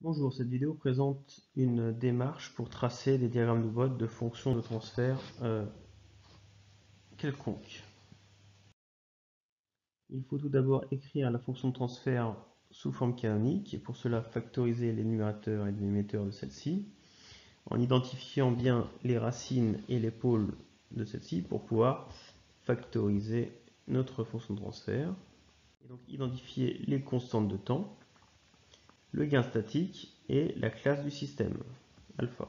Bonjour, cette vidéo présente une démarche pour tracer des diagrammes de vote de fonctions de transfert quelconques. Il faut tout d'abord écrire la fonction de transfert sous forme canonique et pour cela factoriser les numérateurs et les dénominateurs de celle-ci en identifiant bien les racines et les pôles de celle-ci pour pouvoir factoriser notre fonction de transfert. Et donc identifier les constantes de temps, le gain statique et la classe du système, alpha.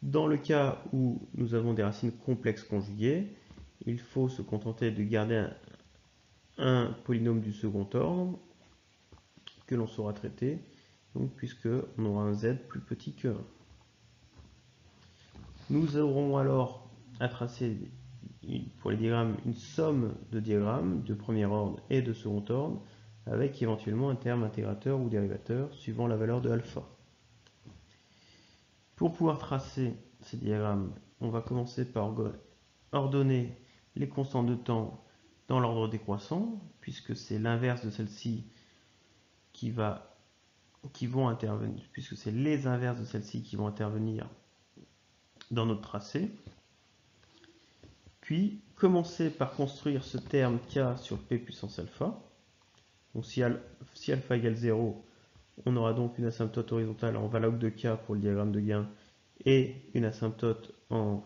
Dans le cas où nous avons des racines complexes conjuguées, il faut se contenter de garder un polynôme du second ordre que l'on saura traiter, donc puisque on aura un z plus petit que 1. Nous aurons alors à tracer pour les diagrammes une somme de diagrammes de premier ordre et de second ordre, avec éventuellement un terme intégrateur ou dérivateur suivant la valeur de alpha. Pour pouvoir tracer ces diagrammes, on va commencer par ordonner les constantes de temps dans l'ordre décroissant, puisque c'est l'inverse de celle-ci qui vont intervenir, puisque c'est les inverses de celle-ci qui vont intervenir dans notre tracé. Puis, commencer par construire ce terme k sur p puissance alpha. Donc, si alpha égale 0, on aura donc une asymptote horizontale en valeur de k pour le diagramme de gain et une asymptote en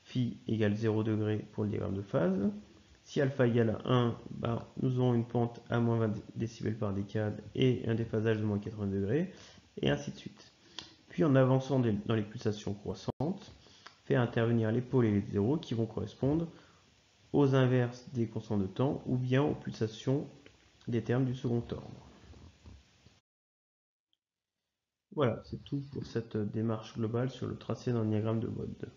phi égale 0 degré pour le diagramme de phase. Si alpha égale 1, nous aurons une pente à moins 20 décibels par décade et un déphasage de moins 80 degrés, et ainsi de suite. Puis en avançant dans les pulsations croissantes, faire intervenir les pôles et les zéros qui vont correspondre aux inverses des constantes de temps ou bien aux pulsations des termes du second ordre. Voilà, c'est tout pour cette démarche globale sur le tracé d'un diagramme de Bode.